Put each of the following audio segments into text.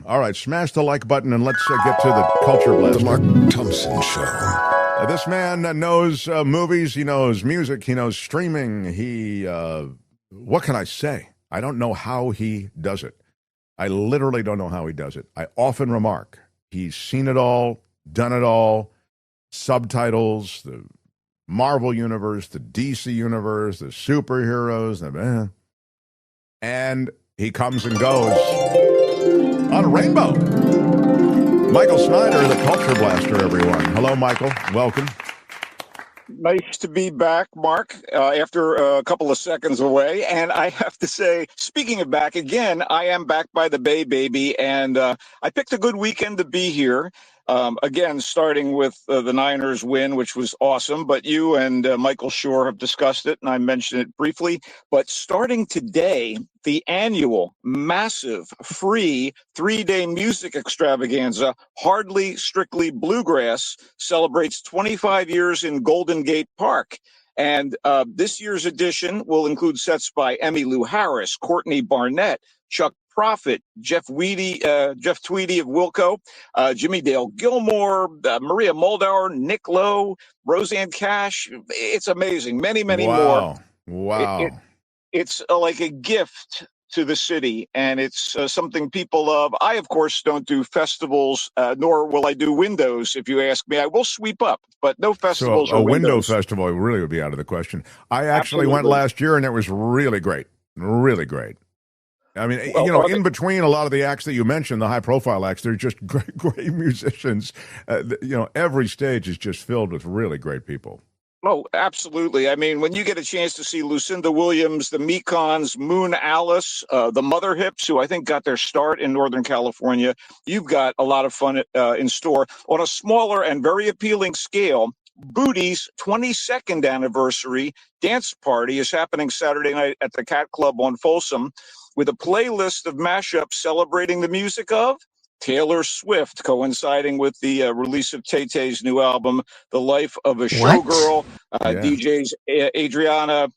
All right, smash the like button and let's get to the culture blast. The Mark Thompson Show. This man knows movies, he knows music, he knows streaming. What can I say? I don't know how he does it. I literally don't know how he does it. I often remark, he's seen it all, done it all, subtitles, the Marvel universe, the DC universe, the superheroes, and he comes and goes on Rainbow. Michael Snyder, the Culture Blaster, everyone. Hello, Michael. Welcome. Nice to be back, Mark, after a couple of seconds away. And I have to say, speaking of back again, I am back by the Bay, baby. And I picked a good weekend to be here. Again, starting with the Niners win, which was awesome. But you and Michael Shore have discussed it, and I mentioned it briefly. But starting today, the annual, massive, free 3-day music extravaganza, Hardly Strictly Bluegrass, celebrates 25 years in Golden Gate Park. And this year's edition will include sets by Emmylou Harris, Courtney Barnett, Chuck Prophet, Jeff Tweedy of Wilco, Jimmy Dale Gilmore, Maria Moldauer, Nick Lowe, Roseanne Cash. It's amazing. Many more. Wow. It's like a gift to the city, and it's something people love. I, of course, don't do festivals, nor will I do windows. If you ask me, I will sweep up, but no festivals so or a window windows. festival really would be out of the question. I actually went last year, and it was really great. Really great. I mean, in between a lot of the acts that you mentioned, the high-profile acts, they're just great musicians. Every stage is just filled with really great people. Oh, absolutely. I mean, when you get a chance to see Lucinda Williams, the Mekons, Moon Alice, the Mother Hips, who I think got their start in Northern California, you've got a lot of fun in store. On a smaller and very appealing scale, Booty's 22nd anniversary dance party is happening Saturday night at the Cat Club on Folsom, with a playlist of mashups celebrating the music of Taylor Swift, coinciding with the release of Tay-Tay's new album, The Life of a Showgirl. DJs Adriana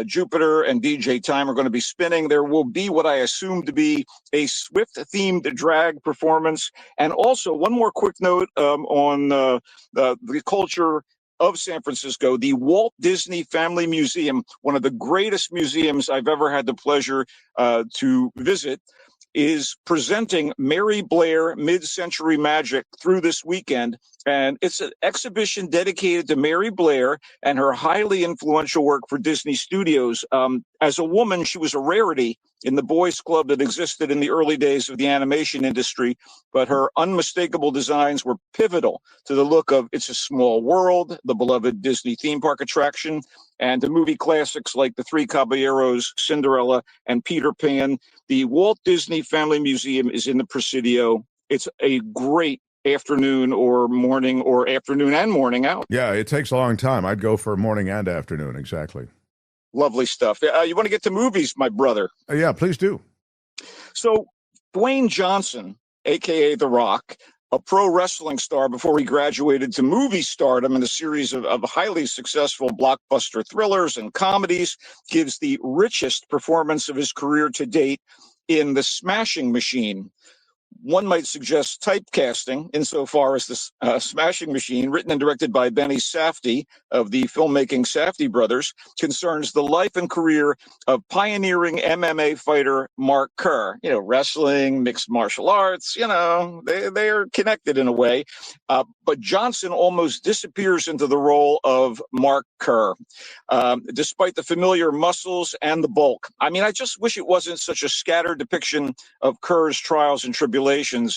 Jupiter and DJ Time are going to be spinning. There will be what I assume to be a Swift-themed drag performance. And also, one more quick note on the culture of San Francisco, the Walt Disney Family Museum, one of the greatest museums I've ever had the pleasure to visit, is presenting Mary Blair Mid-Century Magic through this weekend. And it's an exhibition dedicated to Mary Blair and her highly influential work for Disney Studios. As a woman, she was a rarity in the boys' club that existed in the early days of the animation industry, but her unmistakable designs were pivotal to the look of It's a Small World, the beloved Disney theme park attraction, and to movie classics like The Three Caballeros, Cinderella, and Peter Pan. The Walt Disney Family Museum is in the Presidio. It's a great afternoon or morning, or afternoon and morning out. Yeah, it takes a long time. I'd go for morning and afternoon, exactly. Lovely stuff. You want to get to movies, my brother? Yeah, please do. So Dwayne Johnson, a.k.a. The Rock, a pro wrestling star before he graduated to movie stardom in a series of highly successful blockbuster thrillers and comedies, gives the richest performance of his career to date in The Smashing Machine. One might suggest typecasting insofar as the Smashing Machine, written and directed by Benny Safdie of the filmmaking Safdie brothers, concerns the life and career of pioneering MMA fighter Mark Kerr. Wrestling, mixed martial arts, they are connected in a way. But Johnson almost disappears into the role of Mark Kerr, despite the familiar muscles and the bulk. I mean, I just wish it wasn't such a scattered depiction of Kerr's trials and tribulations,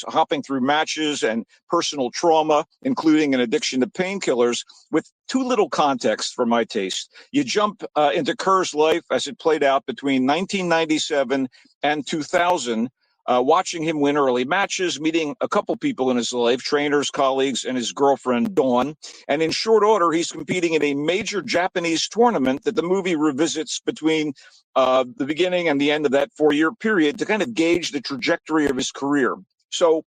hopping through matches and personal trauma, including an addiction to painkillers, with too little context for my taste. You jump into Kerr's life as it played out between 1997 and 2000, watching him win early matches, meeting a couple people in his life, trainers, colleagues, and his girlfriend, Dawn. And in short order, he's competing in a major Japanese tournament that the movie revisits between the beginning and the end of that 4-year period to kind of gauge the trajectory of his career. So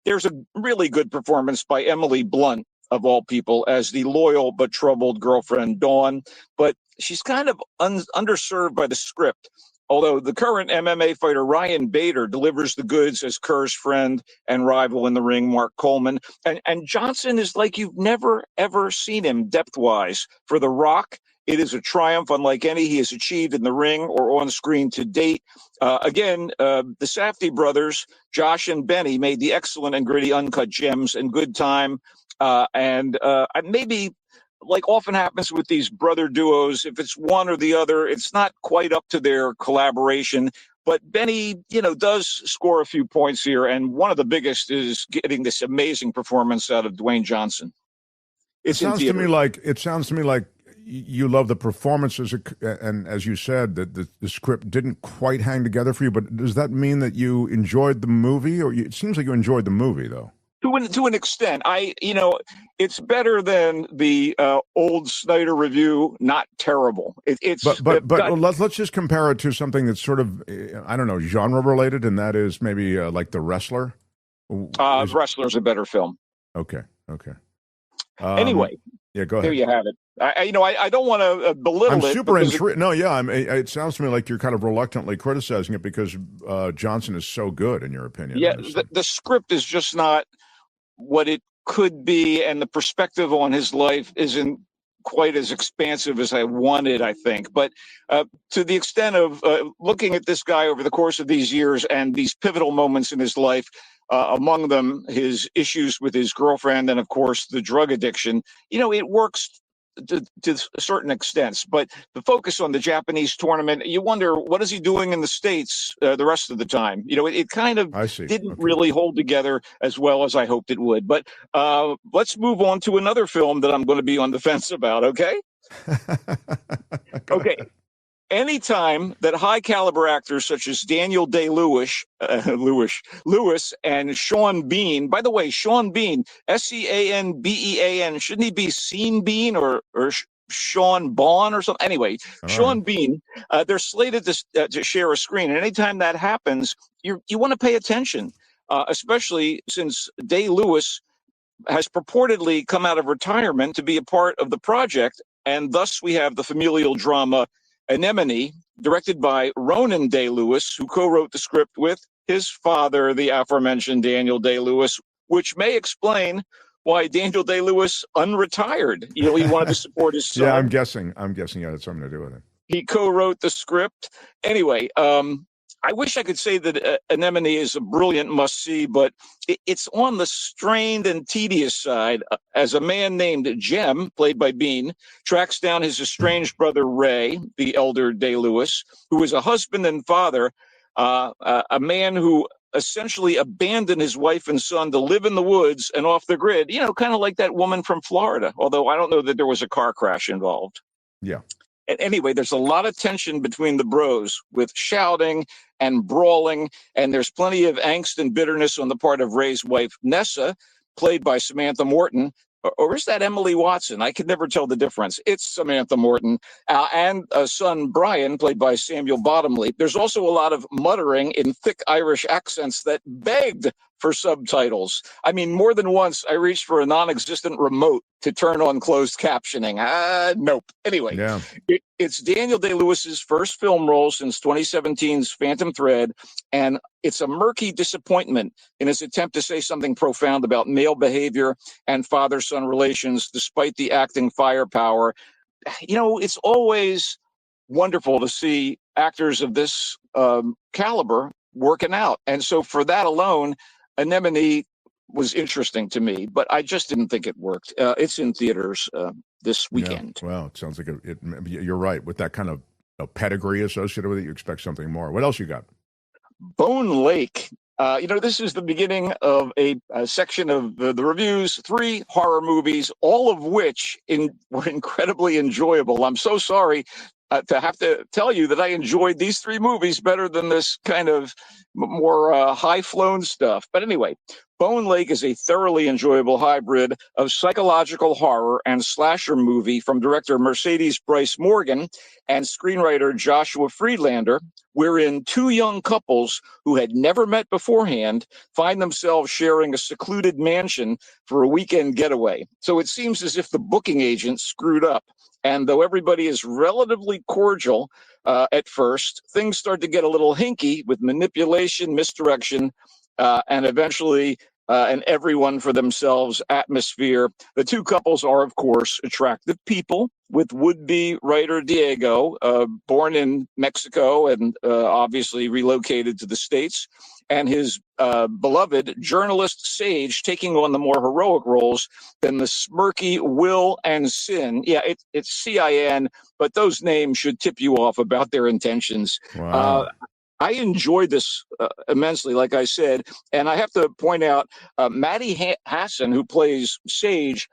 there's a really good performance by Emily Blunt, of all people, as the loyal but troubled girlfriend, Dawn. But she's kind of underserved by the script. although the current MMA fighter Ryan Bader delivers the goods as Kerr's friend and rival in the ring, Mark Coleman. And Johnson is like you've never, ever seen him depth-wise. For The Rock, it is a triumph unlike any he has achieved in the ring or on screen to date. Again, the Safdie brothers, Josh and Benny, made the excellent and gritty Uncut Gems and Good Time. And maybe, like often happens with these brother duos, if it's one or the other, it's not quite up to their collaboration. But Benny, does score a few points here. And one of the biggest is getting this amazing performance out of Dwayne Johnson. It sounds to me like you love the performances, and as you said, that the script didn't quite hang together for you. But does that mean that you enjoyed the movie, or it seems like you enjoyed the movie though? To an extent, it's better than the old Snyder review. Not terrible. But let's just compare it to something that's sort of, I don't know, genre related, and that is maybe like The Wrestler. Wrestler's a better film. Okay. Anyway, yeah, go ahead. There you have it. I don't want to belittle it. I'm super intrigued. No, yeah, it sounds to me like you're kind of reluctantly criticizing it because Johnson is so good, in your opinion. Yeah, the script is just not what it could be, and the perspective on his life isn't quite as expansive as I wanted, I think. But to the extent of looking at this guy over the course of these years and these pivotal moments in his life, among them his issues with his girlfriend and, of course, the drug addiction, it works to certain extents. But the focus on the Japanese tournament, you wonder, what is he doing in the States the rest of the time? It kind of didn't really hold together as well as I hoped it would. But let's move on to another film that I'm going to be on the fence about, okay? Okay. Anytime that high caliber actors such as Daniel Day-Lewis and Sean Bean, by the way, Sean Bean, Seanbean, shouldn't he be Sean Bean or Sean Baughan or something? Anyway, Sean Bean, they're slated to share a screen. And anytime that happens, you want to pay attention, especially since Day-Lewis has purportedly come out of retirement to be a part of the project. And thus we have the familial drama Anemone, directed by Ronan Day-Lewis, who co-wrote the script with his father, the aforementioned Daniel Day-Lewis, which may explain why Daniel Day-Lewis unretired. He wanted to support his son. Yeah, I'm guessing it had something to do with it. He co-wrote the script. Anyway, I wish I could say that Anemone is a brilliant must-see, but it's on the strained and tedious side as a man named Jem, played by Bean, tracks down his estranged brother Ray, the elder Day-Lewis, who is a husband and father, a man who essentially abandoned his wife and son to live in the woods and off the grid, kind of like that woman from Florida, although I don't know that there was a car crash involved. Yeah. Anyway, there's a lot of tension between the bros with shouting and brawling, and there's plenty of angst and bitterness on the part of Ray's wife, Nessa, played by Samantha Morton. Or is that Emily Watson? I could never tell the difference. It's Samantha Morton. And son Brian, played by Samuel Bottomley. There's also a lot of muttering in thick Irish accents that begged for subtitles. I mean, more than once, I reached for a non-existent remote to turn on closed captioning. Nope. Anyway, yeah. It's Daniel Day-Lewis's first film role since 2017's Phantom Thread, and it's a murky disappointment in his attempt to say something profound about male behavior and father-son relations, despite the acting firepower. It's always wonderful to see actors of this caliber working out. And so for that alone, Anemone was interesting to me, but I just didn't think it worked. It's in theaters this weekend. Yeah. Well, it sounds like you're right. With that kind of pedigree associated with it, you expect something more. What else you got? Bone Lake. This is the beginning of a section of the reviews, 3 horror movies, all of which were incredibly enjoyable. I'm so sorry to have to tell you that I enjoyed these 3 movies better than this kind of more high-flown stuff. But anyway, Bone Lake is a thoroughly enjoyable hybrid of psychological horror and slasher movie from director Mercedes Bryce Morgan and screenwriter Joshua Friedlander, wherein two young couples who had never met beforehand find themselves sharing a secluded mansion for a weekend getaway. So it seems as if the booking agent screwed up. And though everybody is relatively cordial at first, things start to get a little hinky with manipulation, misdirection, and eventually an everyone for themselves atmosphere. The two couples are, of course, attractive people, with would-be writer Diego, born in Mexico and obviously relocated to the States, and his beloved journalist Sage taking on the more heroic roles than the smirky Will and Sin. Yeah, it's CIN, but those names should tip you off about their intentions. Wow. I enjoyed this immensely, like I said, and I have to point out Maddie Hassan, who plays Sage,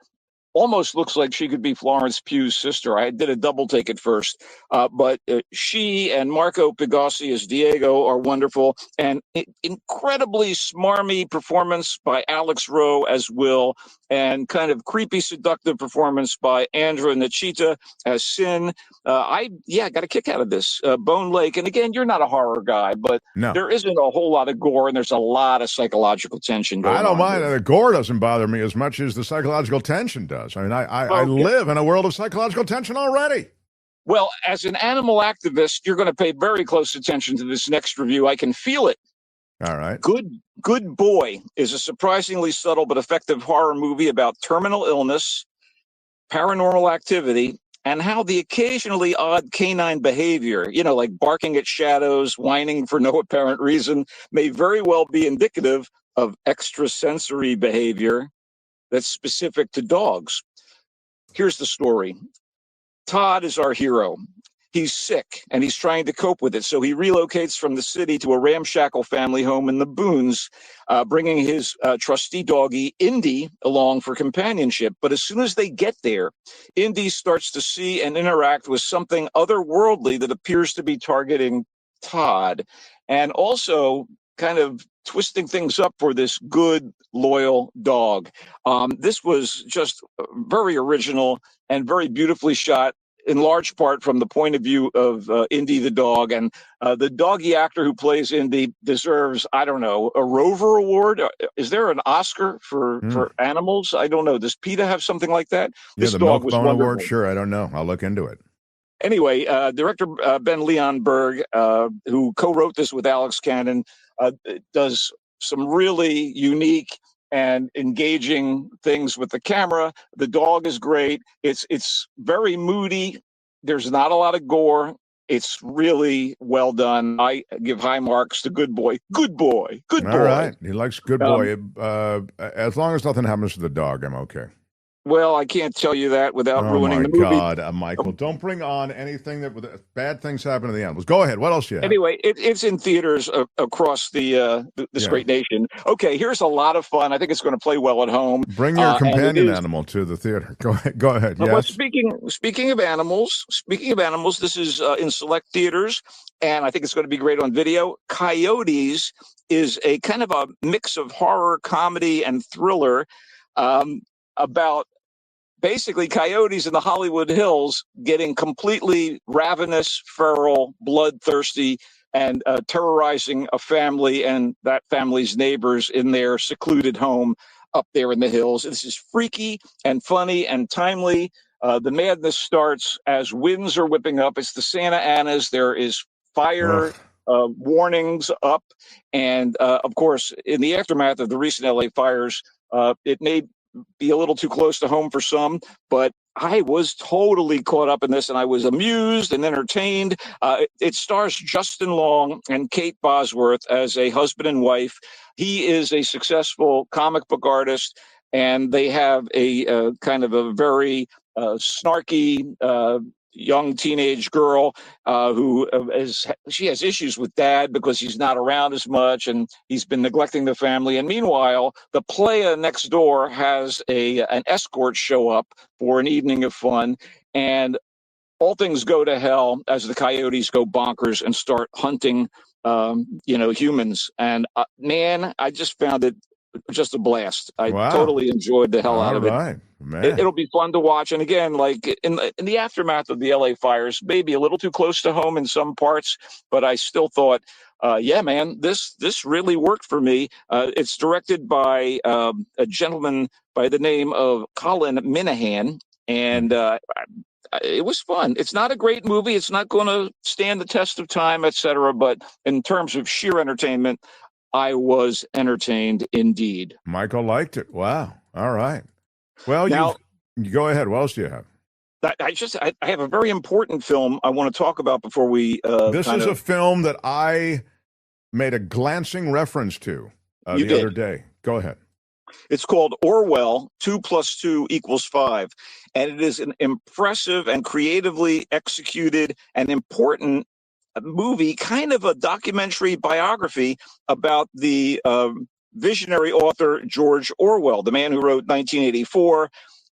almost looks like she could be Florence Pugh's sister. I did a double take at first, but she and Marco Pigossi as Diego are wonderful, and incredibly smarmy performance by Alex Rowe as Will, and kind of creepy, seductive performance by Andra Nachita as Sin. I got a kick out of this. Bone Lake, and again, you're not a horror guy, but No. there isn't a whole lot of gore, and there's a lot of psychological tension going on. I don't mind. Here. The gore doesn't bother me as much as the psychological tension does. I mean, I live in a world of psychological tension already. Well, as an animal activist, you're going to pay very close attention to this next review. I can feel it. All right. Good Boy is a surprisingly subtle but effective horror movie about terminal illness, paranormal activity, and how the occasionally odd canine behavior, like barking at shadows, whining for no apparent reason, may very well be indicative of extrasensory behavior that's specific to dogs. Here's the story. Todd is our hero. He's sick, and he's trying to cope with it, so he relocates from the city to a ramshackle family home in the boons, bringing his trusty doggie, Indy, along for companionship. But as soon as they get there, Indy starts to see and interact with something otherworldly that appears to be targeting Todd, and also kind of twisting things up for this good, loyal dog. This was just very original and very beautifully shot, in large part from the point of view of Indy the dog. And the doggy actor who plays Indy deserves, I don't know, a Rover Award. Is there an Oscar for animals? I don't know. Does PETA have something like that? Yeah, the Milk Bone Award? Sure, I don't know. I'll look into it. Anyway, director Ben Leon Berg, who co-wrote this with Alex Cannon, does some really unique and engaging things with the camera. The dog is great. It's very moody. There's not a lot of gore. It's really well done. I give high marks to Good Boy. Good Boy. Good Boy. All right. He likes Good Boy. As long as nothing happens to the dog, I'm okay. Well, I can't tell you that without ruining the movie. Oh, my God, Michael. Don't bring on anything that bad things happen to the animals. Go ahead. What else you have? Anyway, it's in theaters across this great nation. Okay, here's a lot of fun. I think it's going to play well at home. Bring your companion animal to the theater. Go ahead. Yes. Well, speaking of animals, this is in select theaters, and I think it's going to be great on video. Coyotes is a kind of a mix of horror, comedy, and thriller about basically coyotes in the Hollywood Hills getting completely ravenous, feral, bloodthirsty, and terrorizing a family and that family's neighbors in their secluded home up there in the hills. This is freaky and funny and timely. The madness starts as winds are whipping up. It's the Santa Anas. There is fire warnings up. And, of course, in the aftermath of the recent LA fires, it may be a little too close to home for some, but I was totally caught up in this, and I was amused and entertained. It stars Justin Long and Kate Bosworth as a husband and wife. He is a successful comic book artist, and they have a kind of a very snarky young teenage girl who she has issues with dad because he's not around as much and he's been neglecting the family. And meanwhile, the playa next door has an escort show up for an evening of fun, and all things go to hell as the coyotes go bonkers and start hunting humans. And man, I just found it just a blast. I Wow. totally enjoyed the hell out All of it. right, man. It'll be fun to watch. And again, like in the aftermath of the LA fires, maybe a little too close to home in some parts, but I still thought, yeah, man, this really worked for me. It's directed by a gentleman by the name of Colin Minahan, and it was fun. It's not a great movie. It's not going to stand the test of time, etc. But in terms of sheer entertainment, I was entertained indeed. Michael liked it. Wow. All right. Well, Now, you go ahead. What else do you have? I have a very important film I want to talk about before we This is a film that I made a glancing reference to the other day. Go ahead. It's called Orwell, 2 + 2 = 5. And it is an impressive and creatively executed and important movie, kind of a documentary biography about the visionary author George Orwell, the man who wrote 1984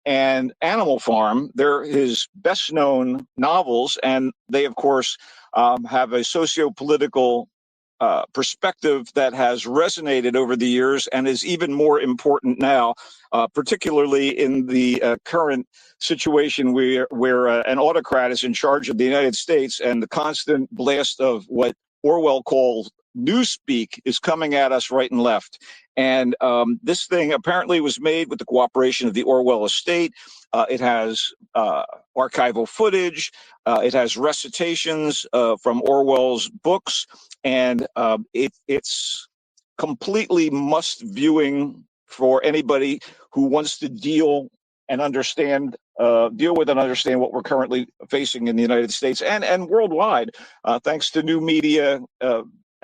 and Animal Farm. They're his best known novels, and they, of course, have a socio-political perspective that has resonated over the years and is even more important now, particularly in the current situation where an autocrat is in charge of the United States, and the constant blast of what Orwell calls newspeak is coming at us right and left. And this thing apparently was made with the cooperation of the Orwell estate. It has archival footage. It has recitations from Orwell's books, and it's completely must viewing for anybody who wants to deal with and understand what we're currently facing in the United States and worldwide, thanks to new media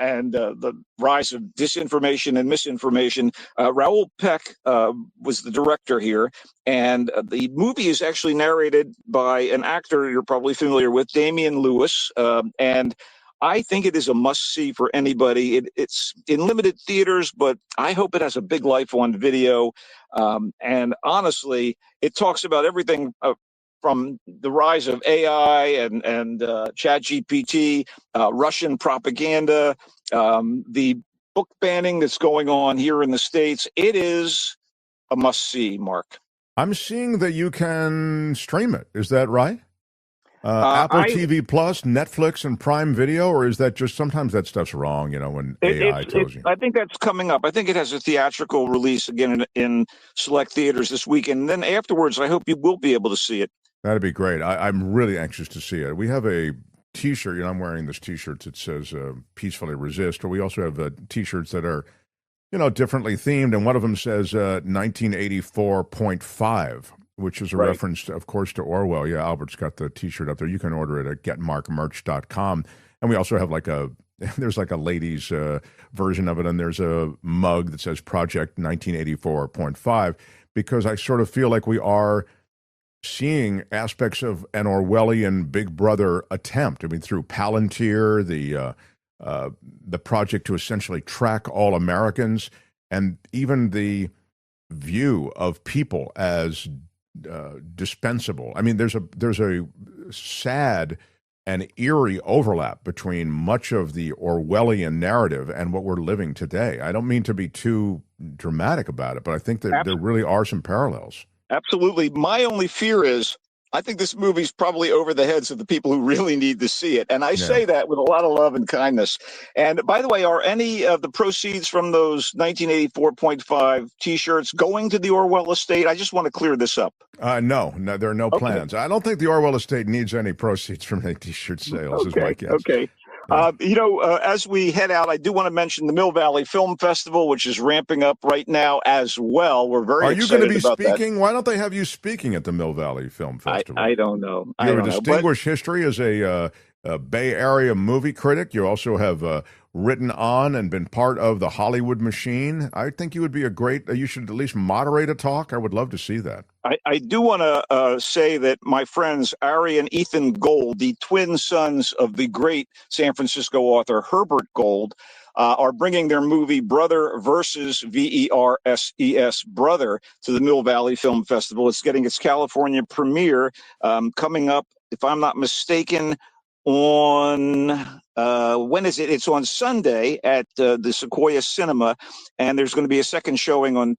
and the rise of disinformation and misinformation. Raoul Peck was the director here, and the movie is actually narrated by an actor you're probably familiar with, Damian Lewis, and I think it is a must-see for anybody. It's in limited theaters, but I hope it has a big life on video. And honestly, it talks about everything from the rise of AI and ChatGPT, Russian propaganda, the book banning that's going on here in the States. It is a must-see, Mark. I'm seeing that you can stream it. Is that right? Apple TV Plus, Netflix, and Prime Video, or is that just sometimes that stuff's wrong, when AI tells you? I think that's coming up. I think it has a theatrical release again in select theaters this weekend. And then afterwards, I hope you will be able to see it. That'd be great. I'm really anxious to see it. We have a T-shirt. I'm wearing this T-shirt that says "Peacefully Resist," but we also have T-shirts that are, differently themed, and one of them says 1984.5. Which is a reference, of course, to Orwell. Yeah, Albert's got the T-shirt up there. You can order it at getmarkmerch.com. And we also have there's a ladies' version of it, and there's a mug that says Project 1984.5, because I sort of feel like we are seeing aspects of an Orwellian Big Brother attempt. I mean, through Palantir, the project to essentially track all Americans, and even the view of people as dispensable. I mean, there's a sad and eerie overlap between much of the Orwellian narrative and what we're living today. I don't mean to be too dramatic about it, but I think that there really are some parallels. Absolutely. My only fear is I think this movie's probably over the heads of the people who really need to see it. And I say that with a lot of love and kindness. And by the way, are any of the proceeds from those 1984.5 T-shirts going to the Orwell estate? I just want to clear this up. No, there are no plans. I don't think the Orwell estate needs any proceeds from any T-shirt sales, is my guess. Okay. As we head out, I do want to mention the Mill Valley Film Festival, which is ramping up right now as well. We're very excited about that. Are you going to be speaking? Why don't they have you speaking at the Mill Valley Film Festival? I don't know. You have a distinguished history as a Bay Area movie critic. You also have written on and been part of the Hollywood machine. I think you would be you should at least moderate a talk. I would love to see that. I do want to say that my friends Ari and Ethan Gold, the twin sons of the great San Francisco author Herbert Gold, are bringing their movie Brother versus VERSES Brother to the Mill Valley Film Festival. It's getting its California premiere coming up, if I'm not mistaken, on when is it? It's on Sunday at the Sequoia Cinema, and there's going to be a second showing on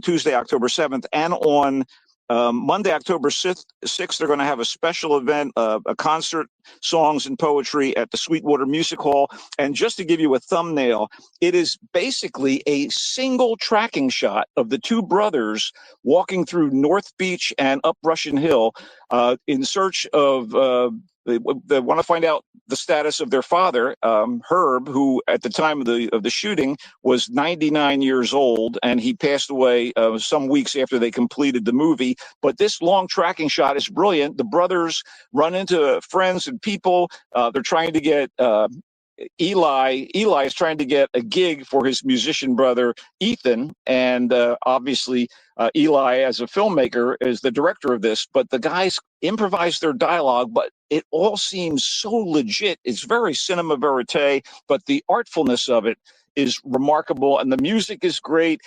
Tuesday, October 7th, and on Monday, October 6th, they're going to have a special event, a concert, songs and poetry at the Sweetwater Music Hall. And just to give you a thumbnail, it is basically a single tracking shot of the two brothers walking through North Beach and up Russian Hill in search of they want to find out the status of their father, Herb, who at the time of the shooting was 99 years old, and he passed away some weeks after they completed the movie. But this long tracking shot is brilliant. The brothers run into friends and people. They're trying to get Eli is trying to get a gig for his musician brother Ethan, and obviously Eli, as a filmmaker, is the director of this. But the guys improvise their dialogue, but it all seems so legit. It's very cinema verite, but the artfulness of it is remarkable, and the music is great.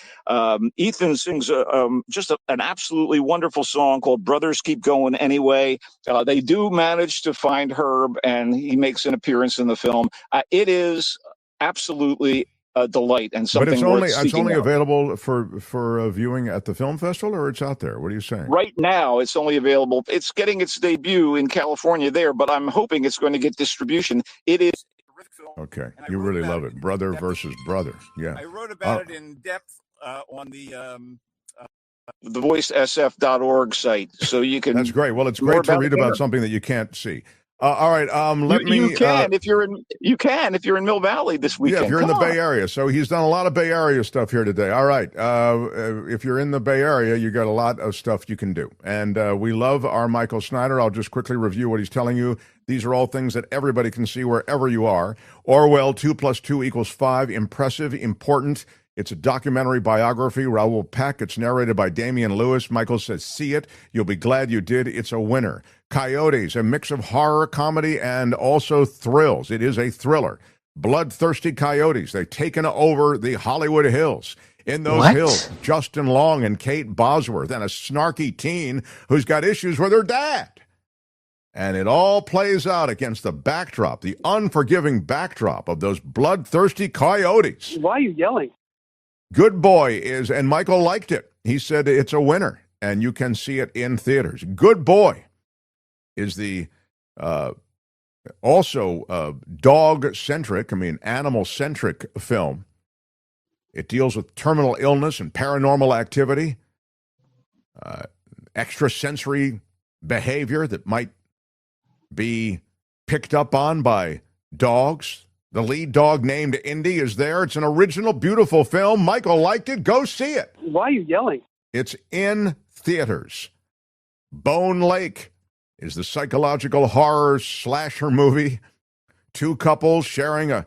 Ethan sings an absolutely wonderful song called "Brothers Keep Going Anyway." They do manage to find Herb, and he makes an appearance in the film. It is absolutely a delight and something. But it's only available for viewing at the film festival, or it's out there. What are you saying? Right now, it's only available. It's getting its debut in California there, but I'm hoping it's going to get distribution. It is. Okay, you really love it. Brother versus brother. Yeah. I wrote about it in depth on the voicesf.org site, so you can. That's great. Well, it's great to read about something that you can't see. All right. You can if you're in Mill Valley this weekend. Yeah, if you're in the Bay Area. So he's done a lot of Bay Area stuff here today. All right. If you're in the Bay Area, you got a lot of stuff you can do. And we love our Michael Snyder. I'll just quickly review what he's telling you. These are all things that everybody can see wherever you are. Orwell, 2 + 2 = 5. Impressive, important. It's a documentary biography. Raoul Peck. It's narrated by Damian Lewis. Michael says, see it. You'll be glad you did. It's a winner. Coyotes, a mix of horror, comedy, and also thrills. It is a thriller. Bloodthirsty coyotes. They've taken over the Hollywood Hills. In those hills, Justin Long and Kate Bosworth, and a snarky teen who's got issues with her dad. And it all plays out against the backdrop, the unforgiving backdrop of those bloodthirsty coyotes. Why are you yelling? Good Boy is, and Michael liked it. He said it's a winner, and you can see it in theaters. Good Boy is the also dog-centric, animal-centric film. It deals with terminal illness and paranormal activity, extrasensory behavior that might be picked up on by dogs. The lead dog named Indy is there. It's an original, beautiful film. Michael liked it. Go see it. Why are you yelling? It's in theaters. Bone Lake is the psychological horror slasher movie. Two couples sharing a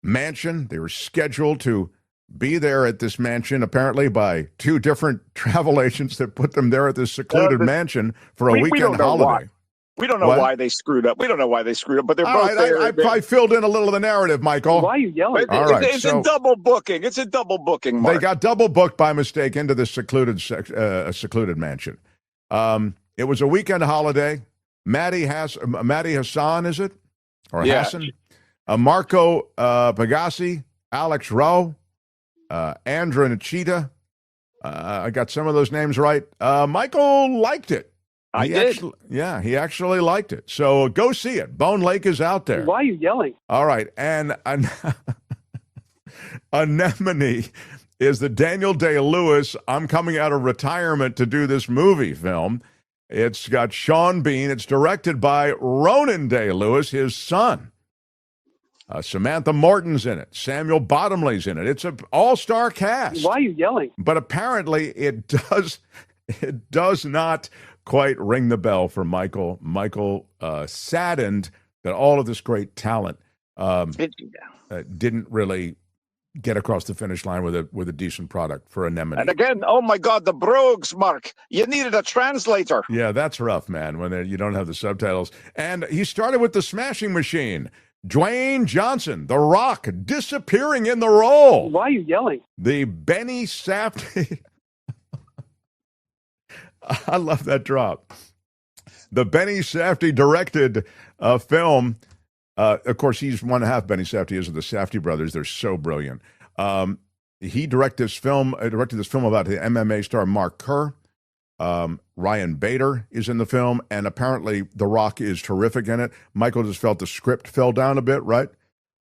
mansion. They were scheduled to be there at this mansion, apparently by two different travel agents that put them there at this secluded mansion for a weekend holiday. We don't know why they screwed up. We don't know why they screwed up, but they're both there. I filled in a little of the narrative, Michael. Why are you yelling? It's a double booking. It's a double booking, Mark. They got double booked by mistake into this secluded mansion. It was a weekend holiday. Maddie Hassan, is it? Or yeah. Hassan? Marco Pagasi, Alex Rowe, Andra Nachita. I got some of those names right. Michael liked it. He actually liked it. So go see it. Bone Lake is out there. Why are you yelling? All right. And Anemone is the Daniel Day-Lewis, I'm coming out of retirement to do this movie film. It's got Sean Bean. It's directed by Ronan Day-Lewis, his son. Samantha Morton's in it. Samuel Bottomley's in it. It's an all-star cast. Why are you yelling? But apparently it does not quite ring the bell for Michael. Michael saddened that all of this great talent didn't really get across the finish line with a decent product for Anemone. And again, oh my God, the brogues, Mark. You needed a translator. Yeah, that's rough, man, when you don't have the subtitles. And he started with the Smashing Machine. Dwayne Johnson, The Rock, disappearing in the role. Why are you yelling? The Benny Safdie. I love that drop. The Benny Safdie directed film. Of course, he's one half Benny Safdie is of the Safdie brothers. They're so brilliant. He directed this film about the MMA star Mark Kerr. Ryan Bader is in the film, and apparently The Rock is terrific in it. Michael just felt the script fell down a bit, right?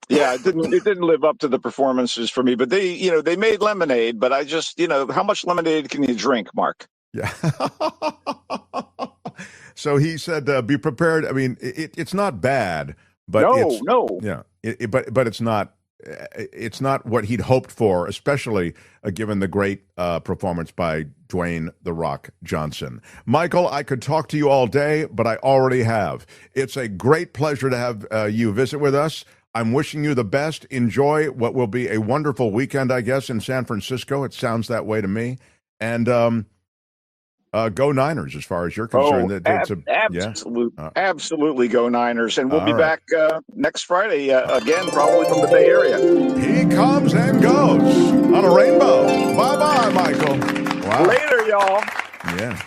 Yeah, it didn't live up to the performances for me. But they made lemonade. But I just, how much lemonade can you drink, Mark? Yeah. So he said, be prepared. I mean, it's not bad, but no. Yeah, but it's not. It's not what he'd hoped for, especially given the great performance by Dwayne "The Rock" Johnson. Michael, I could talk to you all day, but I already have. It's a great pleasure to have you visit with us. I'm wishing you the best. Enjoy what will be a wonderful weekend, I guess, in San Francisco. It sounds that way to me. And go Niners, as far as you're concerned. Absolutely go Niners. And we'll be back next Friday again, probably from the Bay Area. He comes and goes on a rainbow. Bye-bye, Michael. Wow. Later, y'all. Yeah.